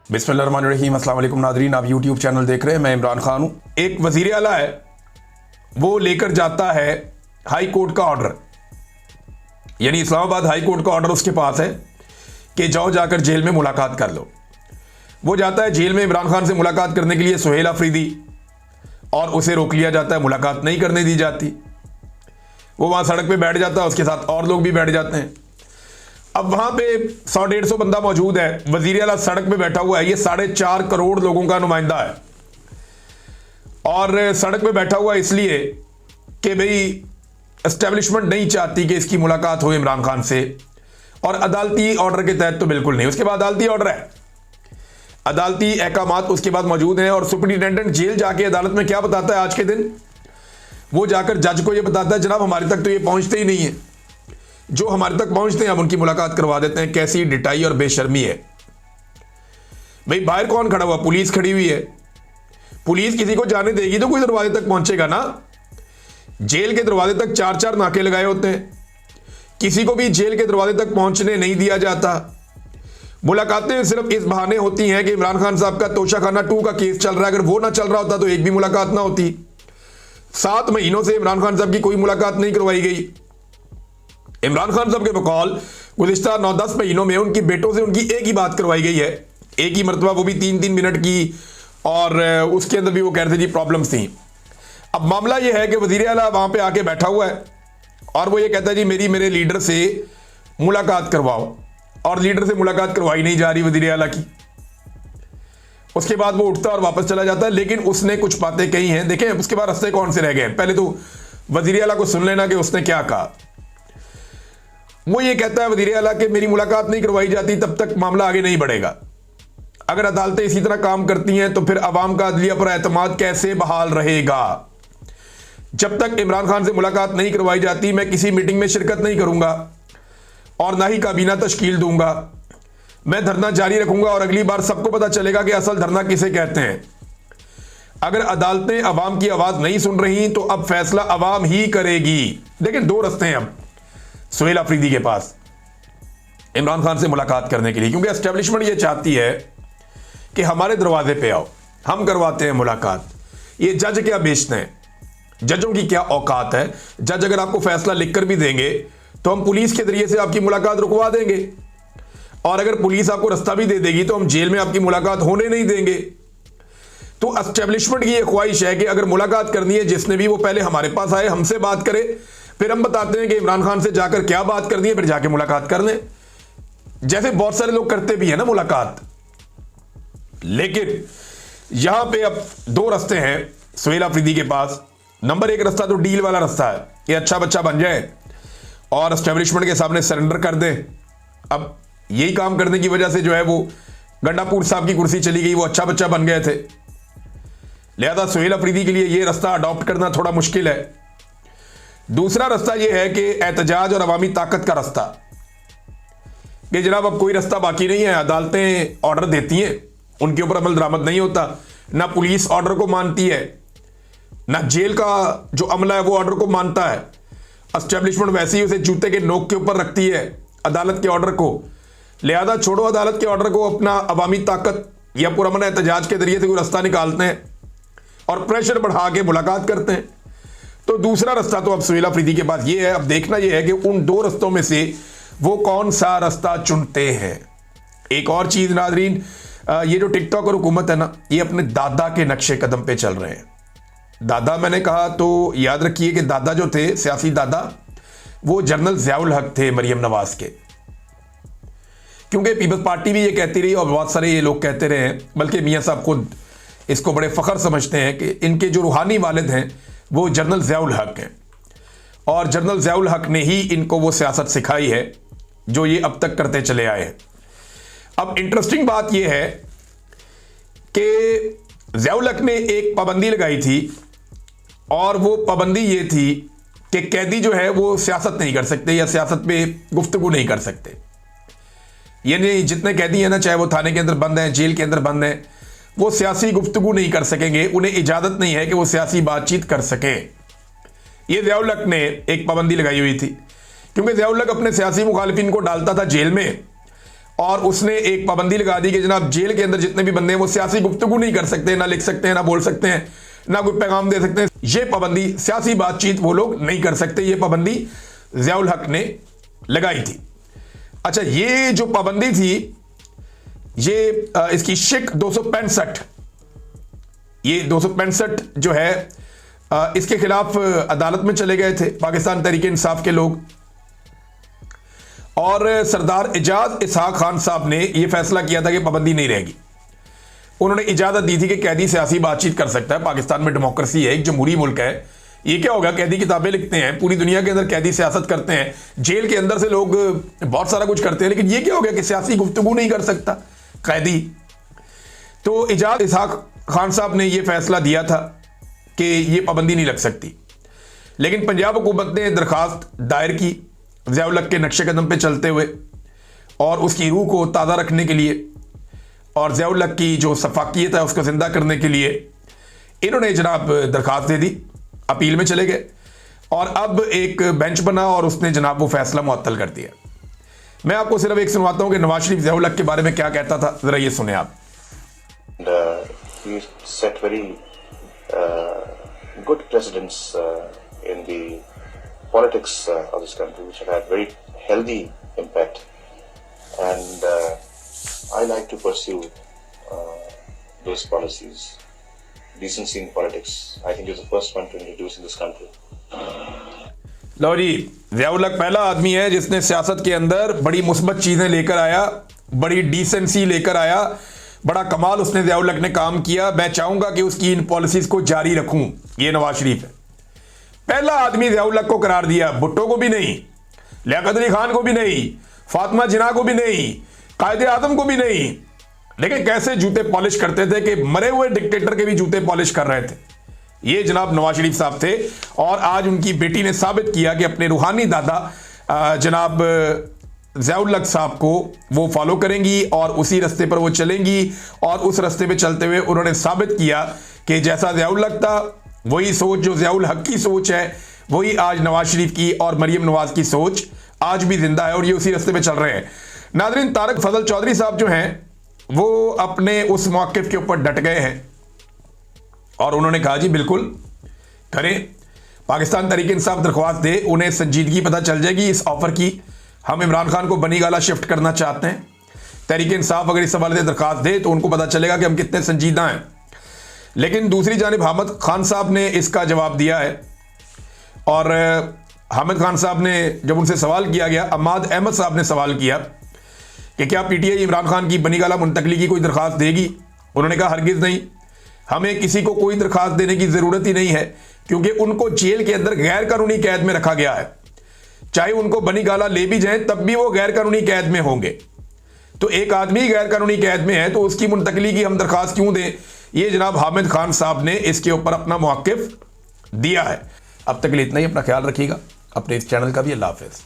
बिस्मिल्लाहिर्रहमानिर्रहीम। अस्सलाम वालेकुम नाज़रीन, आप यूट्यूब चैनल देख रहे हैं। मैं इमरान खान हूँ। एक वज़ीर आला है, वो लेकर जाता है हाई कोर्ट का ऑर्डर, यानी इस्लामाबाद हाई कोर्ट का ऑर्डर उसके पास है कि जाओ जाकर जेल में मुलाकात कर लो। वो जाता है जेल में इमरान खान से मुलाकात करने के लिए, सुहेल अफरीदी, और उसे रोक लिया जाता है, मुलाकात नहीं करने दी जाती। वो वहाँ सड़क पे बैठ जाता है, उसके साथ और लोग भी बैठ जाते हैं। अब वहाँ पे 100-150 बंदा मौजूद है, वज़ीर आला सड़क पे बैठा हुआ है। ये 4.5 करोड़ लोगों का नुमाइंदा है और सड़क पे बैठा हुआ इसलिए कि भाई एस्टेब्लिशमेंट नहीं चाहती कि इसकी मुलाकात हो इमरान खान से, और अदालती ऑर्डर के तहत तो बिल्कुल नहीं। उसके बाद अदालती ऑर्डर है, अदालती अहकामात उसके बाद मौजूद हैं। और सुपरिटेंडेंट जेल जाके अदालत में क्या बताता है आज के दिन? वो जाकर जज को ये बताता है, जनाब हमारे तक तो ये पहुंचते ही नहीं है, जो हमारे तक पहुंचते हैं हम उनकी मुलाकात करवा देते हैं। कैसी डिटाई और बेशर्मी है भाई। बाहर कौन खड़ा हुआ? पुलिस खड़ी हुई है। पुलिस किसी को जाने देगी तो कोई दरवाजे तक पहुंचेगा ना। जेल के दरवाजे तक 4-4 नाके लगाए होते हैं, किसी को भी जेल के दरवाजे तक पहुंचने नहीं दिया जाता। मुलाकातें सिर्फ इस बहाने होती हैं कि इमरान खान साहब का तोशाखाना 2 का केस चल रहा है। अगर वो ना चल रहा होता तो एक भी मुलाकात ना होती। 7 महीनों से इमरान खान साहब की कोई मुलाकात नहीं करवाई गई। इमरान खान साहब के बकौल गुज़िश्ता 9-10 महीनों में उनकी बेटों से उनकी एक ही बात करवाई गई है, एक ही मरतबा, वो भी 3-3 मिनट की, और उसके अंदर भी वो कह रहे थे जी प्रॉब्लम्स थी। अब मामला ये है कि वज़ीर आला वहाँ पे आके बैठा हुआ है और वो ये कहता है जी मेरे लीडर से मुलाकात करवाओ, और लीडर से मुलाकात करवाई नहीं जा रही वज़ीर आला की। उसके बाद वो उठता और वापस चला जाता है, लेकिन उसने कुछ बातें कही हैं। देखें उसके बाद रास्ते कौन से रह गए। पहले तो वज़ीर आला को सुन लेना कि उसने क्या कहा। वो ये कहता है वज़ीर आला कि मेरी मुलाकात नहीं करवाई जाती तब तक मामला आगे नहीं बढ़ेगा। अगर अदालतें इसी तरह काम करती हैं तो फिर अवाम का अदलिया पर एतमाद कैसे बहाल रहेगा? जब तक इमरान खान से मुलाकात नहीं करवाई जाती मैं किसी मीटिंग में शिरकत नहीं करूंगा और ना ही काबीना तश्कील दूंगा। मैं धरना जारी रखूंगा और अगली बार सबको पता चलेगा कि असल धरना किसे कहते हैं। अगर अदालतें अवाम की आवाज नहीं सुन रही तो अब फैसला अवाम ही करेगी। लेकिन 2 रास्ते हैं अब सुहेल अफरीदी के पास इमरान खान से मुलाकात करने के लिए, क्योंकि एस्टेब्लिशमेंट ये चाहती है कि हमारे दरवाजे पे आओ, हम करवाते हैं मुलाकात। ये जज क्या बेचते हैं, जजों की क्या औकात है? जज अगर आपको फैसला लिखकर भी देंगे तो हम पुलिस के जरिए से आपकी मुलाकात रुकवा देंगे, और अगर पुलिस आपको रास्ता भी दे देगी तो हम जेल में आपकी मुलाकात होने नहीं देंगे। तो एस्टेब्लिशमेंट की यह ख्वाहिश है कि अगर मुलाकात करनी है जिसने भी, वो पहले हमारे पास आए, हमसे बात करे, फिर हम बताते हैं कि इमरान खान से जाकर क्या बात करनी है, फिर जाके मुलाकात कर लें, जैसे बहुत सारे लोग करते भी हैं ना मुलाकात। लेकिन यहां पे अब 2 रास्ते हैं सुहेल अफरीदी के पास। नंबर 1 रास्ता तो डील वाला रास्ता है, ये अच्छा बच्चा बन जाए और एस्टेब्लिशमेंट के सामने सरेंडर कर दे। अब यही काम करने की वजह से जो है वो गंडापुर साहब की कुर्सी चली गई, वो अच्छा बच्चा बन गए थे। लिहाजा सुहेल अफरीदी के लिए ये रास्ता अडॉप्ट करना थोड़ा मुश्किल है। दूसरा रास्ता यह है कि एहतजाज और अवामी ताकत का रास्ता, कि जनाब अब कोई रास्ता बाकी नहीं है। अदालतें ऑर्डर देती हैं, उनके ऊपर अमल दरामद नहीं होता, ना पुलिस ऑर्डर को मानती है, ना जेल का जो अमला है वो ऑर्डर को मानता है। एस्टेब्लिशमेंट वैसे ही उसे जूते के नोक के ऊपर रखती है अदालत के ऑर्डर को। लिहाजा छोड़ो अदालत के ऑर्डर को, अपना अवामी ताकत या पुरअमन एहतजाज के जरिए से कोई रास्ता निकालते हैं और प्रेशर बढ़ा के मुलाकात करते हैं। तो दूसरा रास्ता तो अब सुहेल अफरीदी के पास ये है। अब देखना ये है कि उन 2 रास्तों में से वो कौन सा रास्ता चुनते हैं। एक और चीज नाजरीन, ये जो टिकटॉक और हुकूमत है ना, ये अपने दादा के नक्शे कदम पे चल रहे हैं। दादा मैंने कहा तो याद रखिए कि दादा जो थे, सियासी दादा, वो जनरल ज़ियाउल हक थे मरियम नवाज के। क्योंकि पीपल्स पार्टी भी ये कहती रही और बहुत सारे ये लोग कहते रहे हैं, बल्कि मियां साहब खुद इसको बड़े फख्र समझते हैं कि इनके जो रूहानी वालिद हैं वो जनरल ज़ियाउल हक हैं, और जनरल ज़ियाउल हक ने ही इनको वो सियासत सिखाई है जो ये अब तक करते चले आए हैं। अब इंटरेस्टिंग बात यह है कि ज़ियाउल हक ने एक पाबंदी लगाई थी, और वो पाबंदी ये थी कि कैदी जो है वो सियासत नहीं कर सकते या सियासत पे गुफ्तगू नहीं कर सकते। यानी जितने कैदी हैं ना, चाहे वो थाने के अंदर बंद हैं, जेल के अंदर बंद हैं, वो सियासी गुफ्तगू नहीं कर सकेंगे, उन्हें इजाजत नहीं है कि वो सियासी बातचीत कर सकें। ये ज़ियाउल हक ने एक पाबंदी लगाई हुई थी, क्योंकि ज़ियाउल हक अपने सियासी मुखालिफिन को डालता था जेल में और उसने एक पाबंदी लगा दी कि जनाब जेल के अंदर जितने भी बंदे हैं वो सियासी गुफ्तगू नहीं कर सकते, ना लिख सकते हैं, ना बोल सकते हैं, ना कोई पैगाम दे सकते हैं। ये पाबंदी, सियासी बातचीत वो लोग नहीं कर सकते, ये पाबंदी ज़ियाउल हक ने लगाई थी। अच्छा, ये जो पाबंदी थी, ये इसकी शिक 265, ये 265 जो है इसके खिलाफ अदालत में चले गए थे पाकिस्तान तहरीक इंसाफ के लोग, और सरदार एजाज इसहाक खान साहब ने यह फैसला किया था कि पाबंदी नहीं रहेगी। उन्होंने इजाजत दी थी कि कैदी सियासी बातचीत कर सकता है, पाकिस्तान में डेमोक्रेसी है, एक जमहूरी मुल्क है। ये क्या होगा, कैदी किताबें लिखते हैं, पूरी दुनिया के अंदर कैदी सियासत करते हैं, जेल के अंदर से लोग बहुत सारा कुछ करते हैं, लेकिन ये क्या हो गया कि सियासी गुफ्तगू नहीं कर सकता कैदी। तो एजाज इसहाक खान साहब ने यह फैसला दिया था कि यह पाबंदी नहीं लग सकती, लेकिन पंजाब हुकूमत ने दरखास्त दायर की ज़ियाउल हक के नक्शे कदम पे चलते हुए, और उसकी रूह को ताज़ा रखने के लिए और ज़ियाउल हक की जो सफाकियत है उसको ज़िंदा करने के लिए इन्होंने जनाब दरखास्त दे दी, अपील में चले गए, और अब एक बेंच बना और उसने जनाब वो फैसला मुअत्तल कर दिया। मैं आपको सिर्फ एक सुनवाता हूँ कि नवाज शरीफ ज़ियाउल हक के बारे में क्या कहता था, ज़रा ये सुने आप। He set very good precedents in the politics of this country, which have had very healthy impact, and I like to pursue those policies. Decency in politics, I think, is the first one to introduce in this country. लो जी, ज़ियाउल हक पहला आदमी है जिसने सियासत के अंदर बड़ी मुस्बत चीज़ें लेकर आया, बड़ी डिसेंसी लेकर आया, बड़ा कमाल उसने ज़ियाउल हक ने काम किया। मैं चाहूँगा कि उसकी इन पॉलिसीज़ को जारी रखूँ, ये नवाज शरीफ है। पहला आदमी ज़ियाउल हक को करार दिया, भुट्टो को भी नहीं, लियाकत अली खान को भी नहीं, फातिमा जिन्ना को भी नहीं, कायदे आज़म को भी नहीं, लेकिन कैसे जूते पॉलिश करते थे कि मरे हुए डिक्टेटर के भी जूते पॉलिश कर रहे थे, ये जनाब नवाज शरीफ साहब थे। और आज उनकी बेटी ने साबित किया कि अपने रूहानी दादा जनाब ज़ियाउल हक साहब को वो फॉलो करेंगी और उसी रास्ते पर वो चलेंगी, और उस रास्ते पे चलते हुए उन्होंने साबित किया कि जैसा ज़ियाउल हक था वही सोच जो ज़ियाउल हक की सोच है, वही आज नवाज शरीफ की और मरियम नवाज की सोच आज भी जिंदा है, और ये उसी रास्ते पे चल रहे हैं। नाज़रीन, तारक फजल चौधरी साहब जो हैं वो अपने उस मौक़िफ़ के ऊपर डट गए हैं और उन्होंने कहा जी बिल्कुल करें, पाकिस्तान तहरीक इंसाफ दरख्वास्त दे, उन्हें संजीदगी पता चल जाएगी इस ऑफर की। हम इमरान खान को बनी गाला शिफ्ट करना चाहते हैं, तहरीक इंसाफ अगर इस हवाले से दरख्वास्त दे तो उनको पता चलेगा कि हम कितने संजीदा हैं। लेकिन दूसरी जानिब हामिद खान साहब ने इसका जवाब दिया है, और हामिद खान साहब ने जब उनसे सवाल किया गया, अमाद अहमद साहब ने सवाल किया कि क्या पीटीआई इमरान खान की बनी गाला मुंतकली की कोई दरख्वास्त देगी, उन्होंने कहा हरगिज़ नहीं, हमें किसी को कोई दरख्वास्त देने की ज़रूरत ही नहीं है, क्योंकि उनको जेल के अंदर गैर कानूनी कैद में रखा गया है। चाहे उनको बनी गाला ले भी जाएं तब भी वो गैर कानूनी कैद में होंगे। तो एक आदमी गैर कानूनी कैद में है तो उसकी मुंतकली की हम दरख्वास्त क्यों दें? ये जनाब हामिद खान साहब ने इसके ऊपर अपना मौक़िफ़ दिया है। अब तक के लिए इतना ही, अपना ख्याल रखिएगा, अपने इस चैनल का भी। अल्लाह हाफ़िज़।